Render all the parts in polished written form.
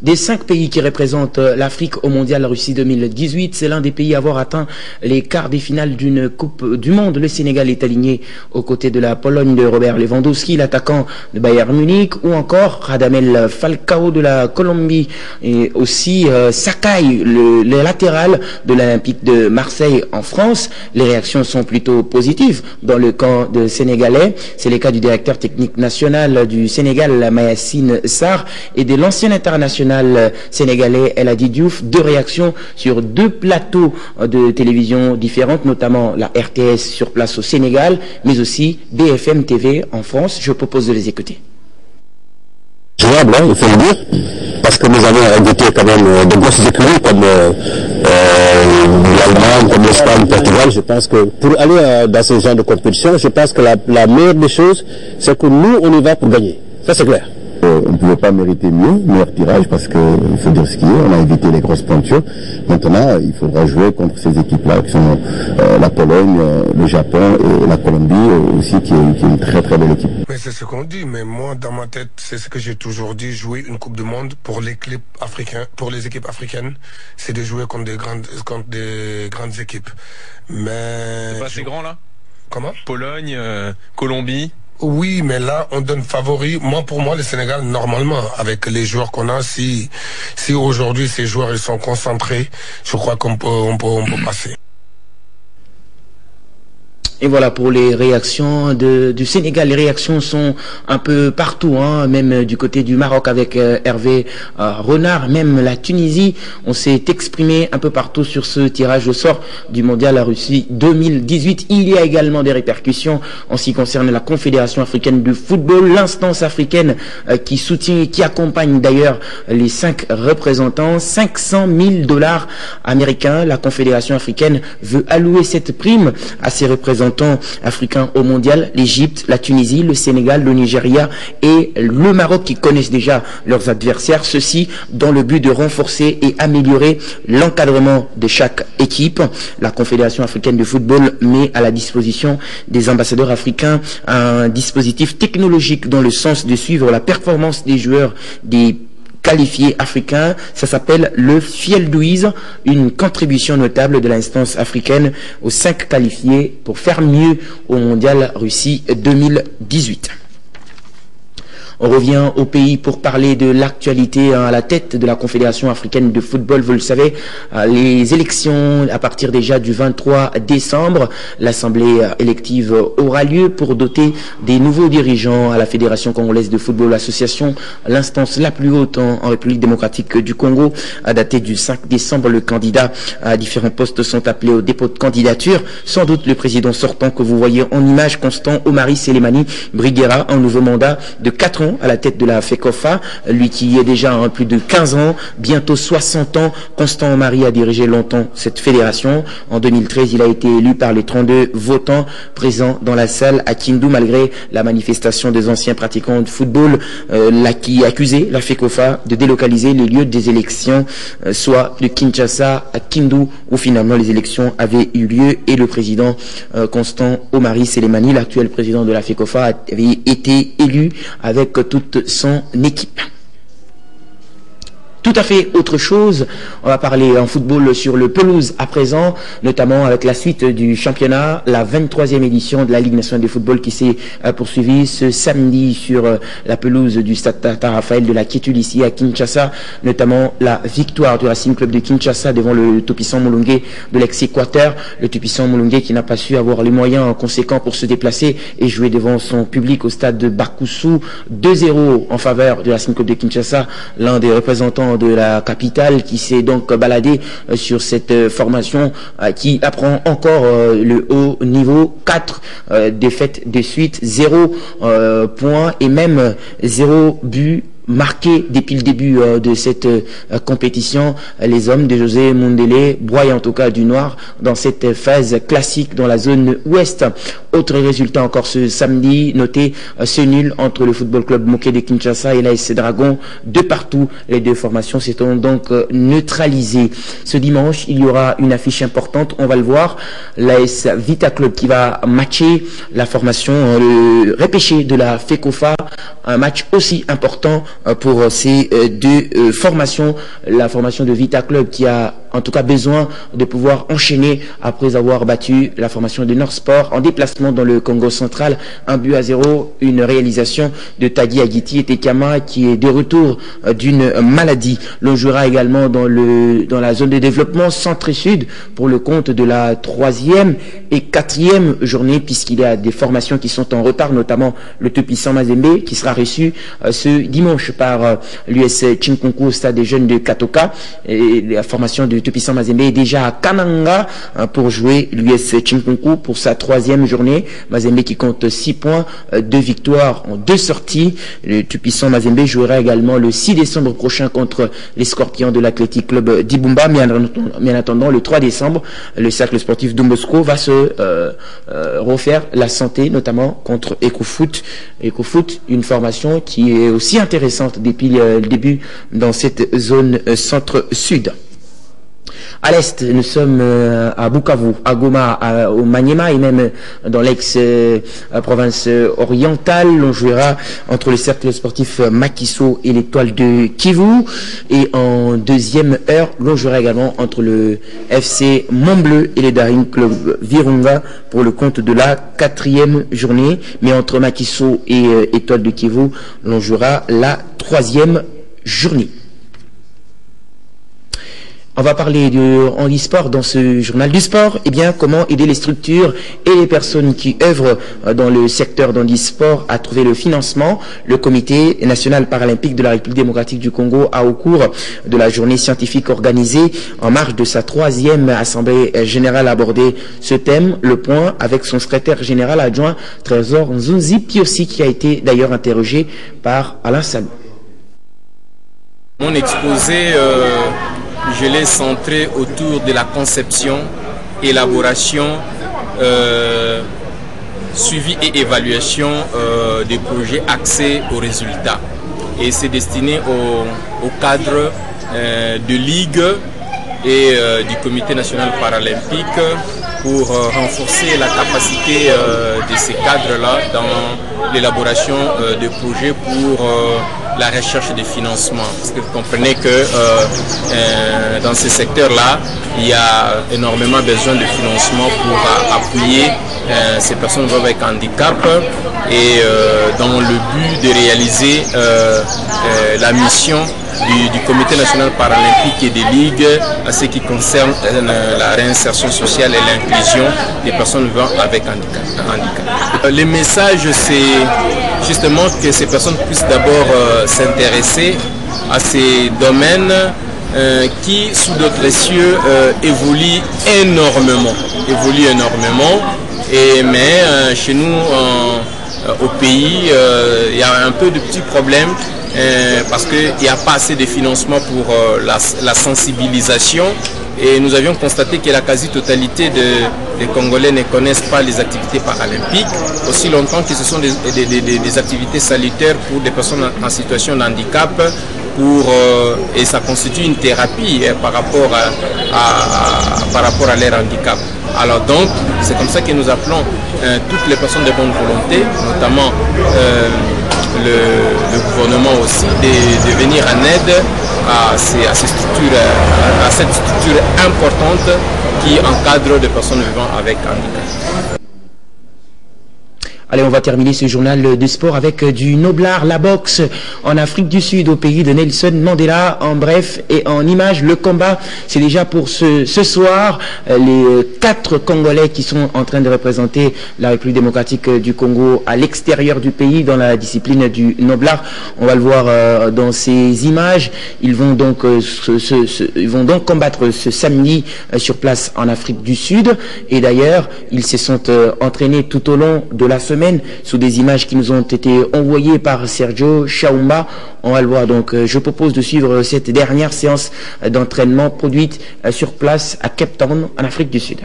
Des 5 pays qui représentent l'Afrique au Mondial Russie 2018, c'est l'un des pays à avoir atteint les quarts des finales d'une Coupe du Monde. Le Sénégal est aligné aux côtés de la Pologne de Robert Lewandowski, l'attaquant de Bayern Munich, ou encore Radamel Falcao de la Colombie, et aussi Sakai, le latéral de l'Olympique de Marseille en France. Les réactions sont plutôt positives dans le camp de Sénégalais. C'est le cas du directeur technique national du Sénégal, Mayacine Sarr, et de l'ancien international sénégalais El Hadji Diouf. 2 réactions sur 2 plateaux de télévision différentes, notamment la RTS sur place au Sénégal, mais aussi BFM TV en France. Je propose de les écouter. Jouable, hein, il faut le dire, parce que nous avons invité quand même de grosses écuries comme l'Allemagne, comme l'Espagne, le Portugal. Je pense que pour aller dans ce genre de compétition, je pense que la meilleure des choses, c'est que nous, on y va pour gagner. Ça, c'est clair. On ne pouvait pas mériter mieux, meilleur tirage, parce qu'il faut dire ce qu'il est, on a évité les grosses pointures. Maintenant, il faudra jouer contre ces équipes-là, qui sont la Pologne, le Japon et la Colombie aussi, qui est une très très belle équipe. Mais c'est ce qu'on dit, mais moi, dans ma tête, c'est ce que j'ai toujours dit, jouer une Coupe du Monde pour les équipes africaines, c'est de jouer contre des grandes équipes. Mais... C'est pas assez grand, là? Comment? Pologne, Colombie. Oui, mais là, on donne favori. Pour moi, le Sénégal, normalement, avec les joueurs qu'on a, si aujourd'hui ces joueurs ils sont concentrés, je crois qu'on peut passer. Et voilà pour les réactions du Sénégal. Les réactions sont un peu partout, hein, même du côté du Maroc avec Hervé Renard, même la Tunisie. On s'est exprimé un peu partout sur ce tirage au sort du Mondial à Russie 2018. Il y a également des répercussions en ce qui concerne la Confédération africaine du football, l'instance africaine qui soutient et qui accompagne d'ailleurs les 5 représentants. 500 000 $ américains. La Confédération africaine veut allouer cette prime à ses représentants africains au mondial, l'Égypte, la Tunisie, le Sénégal, le Nigeria et le Maroc qui connaissent déjà leurs adversaires, ceci dans le but de renforcer et améliorer l'encadrement de chaque équipe. La Confédération africaine de football met à la disposition des ambassadeurs africains un dispositif technologique dans le sens de suivre la performance des joueurs des qualifiés africains. Ça s'appelle le Fieldouise, une contribution notable de l'instance africaine aux 5 qualifiés pour faire mieux au Mondial Russie 2018. On revient au pays pour parler de l'actualité à la tête de la Confédération africaine de football. Vous le savez, les élections à partir déjà du 23 décembre. L'assemblée élective aura lieu pour doter des nouveaux dirigeants à la Fédération congolaise de football, l'association, l'instance la plus haute en République démocratique du Congo. À dater du 5 décembre, le candidat à différents postes sont appelés au dépôt de candidature. Sans doute le président sortant que vous voyez en image, Constant Omari Selemani Briguera, un nouveau mandat de 4 ans à la tête de la FECOFA, lui qui y est déjà plus de 15 ans, bientôt 60 ans. Constant Omari a dirigé longtemps cette fédération. En 2013, il a été élu par les 32 votants présents dans la salle à Kindu, malgré la manifestation des anciens pratiquants de football qui accusaient la FECOFA de délocaliser les lieux des élections, soit de Kinshasa à Kindu, où finalement les élections avaient eu lieu et le président Constant Omari Selemani, l'actuel président de la FECOFA, avait été élu avec toute son équipe. Tout à fait autre chose, on va parler en football sur le pelouse à présent, notamment avec la suite du championnat, la 23e édition de la Ligue nationale de football qui s'est poursuivie ce samedi sur la pelouse du Stade Tata Raphaël de la Quiétude ici à Kinshasa, notamment la victoire du Racing Club de Kinshasa devant le tout-puissant Mulungue de l'ex-Équateur, le tout-puissant Mulungue qui n'a pas su avoir les moyens conséquents pour se déplacer et jouer devant son public au stade de Bakusu. 2-0 en faveur du Racing Club de Kinshasa, l'un des représentants de la capitale qui s'est donc baladé sur cette formation qui apprend encore le haut niveau. 4 défaites de suite, 0 points et même 0 but marqué depuis le début de cette compétition. Les hommes de José Mundele broient en tout cas du noir dans cette phase classique dans la zone ouest. Autre résultat encore ce samedi, notez ce nul entre le Football Club Moké de Kinshasa et l'AS Dragon. De partout, les deux formations s'étant donc neutralisées. Ce dimanche, il y aura une affiche importante, on va le voir. L'AS Vita Club qui va matcher la formation, le repêché de la FECOFA. Un match aussi important pour ces deux formations. La formation de Vita Club qui a en tout cas besoin de pouvoir enchaîner après avoir battu la formation de Nord Sport en déplacement dans le Congo central, 1-0, une réalisation de Tagui Agiti et Tekama qui est de retour d'une maladie. L'on jouera également dans la zone de développement centre et sud pour le compte de la 3e et 4e journée, puisqu'il y a des formations qui sont en retard, notamment le tout-puissant Mazembe qui sera reçu ce dimanche par l'US Chinkonku au stade des jeunes de Katoka, et la formation de tout-puissant Mazembe est déjà à Kananga pour jouer l'US Chinkonku pour sa 3e journée. Mazembe qui compte 6 points, 2 victoires en 2 sorties. Le tout-puissant Mazembe jouera également le 6 décembre prochain contre les Scorpions de l'Athletic Club d'Ibumba, mais en attendant le 3 décembre, le cercle sportif d'Umbosco va se refaire la santé, notamment contre EcoFoot. EcoFoot, une formation qui est aussi intéressante depuis le début dans cette zone centre-sud. À l'est, nous sommes à Bukavu, à Goma, au Maniema et même dans l'ex-province orientale. On jouera entre le cercle sportif Makiso et l'étoile de Kivu. Et en deuxième heure, l'on jouera également entre le FC Montbleu et le Daring Club Virunga pour le compte de la 4e journée. Mais entre Makiso et étoile de Kivu, l'on jouera la 3e journée. On va parler de handisport dans ce journal du sport. Eh bien, comment aider les structures et les personnes qui œuvrent dans le secteur d'handisport à trouver le financement. Le Comité national paralympique de la République démocratique du Congo a, au cours de la journée scientifique organisée en marge de sa 3e assemblée générale, abordé ce thème, le point, avec son secrétaire général adjoint Trésor Nzunzi Piosi, qui a été d'ailleurs interrogé par Alain Salou. Mon exposé, je l'ai centré autour de la conception, élaboration, suivi et évaluation des projets axés aux résultats. Et c'est destiné au cadre de ligue et du Comité national paralympique pour renforcer la capacité de ces cadres-là dans l'élaboration de projets pour la recherche des financements. Parce que vous comprenez que dans ces secteurs-là, il y a énormément besoin de financement pour appuyer ces personnes avec handicap et dans le but de réaliser la mission du Comité national paralympique et des ligues à ce qui concerne la réinsertion sociale et l'inclusion des personnes vivant avec handicap. Le message, c'est justement que ces personnes puissent d'abord s'intéresser à ces domaines qui, sous d'autres cieux, évoluent énormément. Mais chez nous, au pays, il y a un peu de petits problèmes parce qu'il n'y a pas assez de financement pour la sensibilisation. Et nous avions constaté que la quasi-totalité des Congolais ne connaissent pas les activités paralympiques, aussi longtemps que ce sont des activités salutaires pour des personnes en situation de handicap, et ça constitue une thérapie par rapport à leur handicap. Alors donc, c'est comme ça que nous appelons toutes les personnes de bonne volonté, notamment le gouvernement aussi, de venir en aide à cette structure importante qui encadre des personnes vivant avec handicap. Allez, on va terminer ce journal de sport avec du noblard, la boxe en Afrique du Sud, au pays de Nelson Mandela. En bref et en images, le combat, c'est déjà pour ce soir. Les 4 Congolais qui sont en train de représenter la République démocratique du Congo à l'extérieur du pays dans la discipline du noblard. On va le voir dans ces images. Ils vont donc combattre ce samedi sur place en Afrique du Sud. Et d'ailleurs, ils se sont entraînés tout au long de la semaine sous des images qui nous ont été envoyées par Sergio Chaumba. On va le voir, donc je propose de suivre cette dernière séance d'entraînement produite sur place à Cape Town en Afrique du Sud.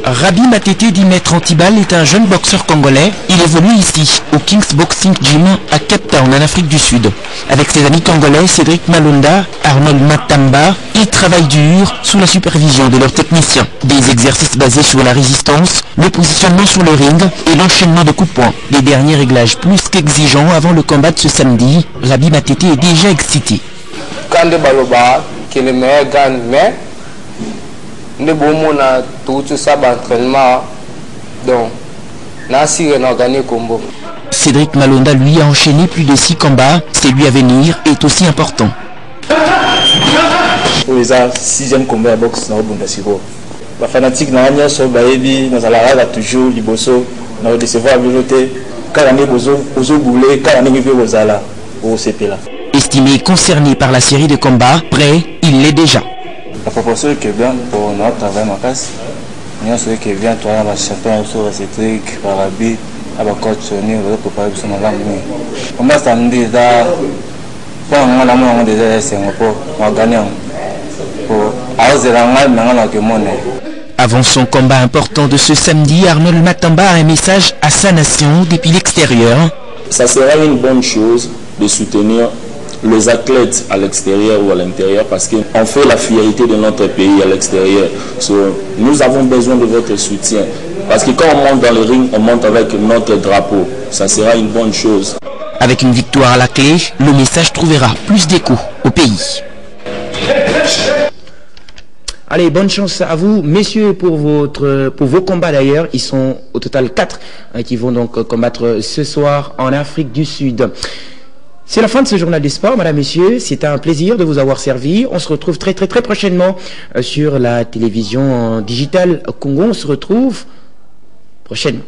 Rabi Matete dit Maître Antibal est un jeune boxeur congolais. Il évolue ici, au King's Boxing Gym, à Cape Town, en Afrique du Sud. Avec ses amis congolais, Cédric Malonda, Arnold Matamba, ils travaillent dur sous la supervision de leurs techniciens. Des exercices basés sur la résistance, le positionnement sur le ring et l'enchaînement de coups de poing. Des derniers réglages plus qu'exigeants avant le combat de ce samedi. Rabi Matete est déjà excité. Quand de Baloba, qui est le meilleur gagne, mais nous avons tout ça d'entraînement, donc nous avons gagné le combat. Cédric Malonda, lui, a enchaîné plus de 6 combats. C'est lui à venir est aussi important. Les 6e combat à boxe dans le Bundesliga. Les fanatiques n'ont sont baébi, nous allons toujours liboso, nous décevoir veloté, car on est aux boulets, car on est venu aux ala, au CP là. Estimé concerné par la série de combats, prêt, il l'est déjà. La proportion qui est bien pour notre travail en casse, nous avons qui est bien, toi, la champion sur Cédric, Parabi, à la coach, nous avons préparé pour son alarme. On va samedi, pour un amour déjà, c'est un peu, on va gagner. Avant son combat important de ce samedi, Arnold Matamba a un message à sa nation depuis l'extérieur. Ça sera une bonne chose de soutenir les athlètes à l'extérieur ou à l'intérieur parce qu'on fait la fierté de notre pays à l'extérieur. Nous avons besoin de votre soutien parce que quand on monte dans le ring, on monte avec notre drapeau. Ça sera une bonne chose. Avec une victoire à la clé, le message trouvera plus d'écho au pays. Allez, bonne chance à vous, messieurs, pour vos combats d'ailleurs. Ils sont au total 4 qui vont donc combattre ce soir en Afrique du Sud. C'est la fin de ce journal des sports, madame, messieurs. C'est un plaisir de vous avoir servi. On se retrouve très prochainement sur la télévision digitale Congo. On se retrouve prochainement.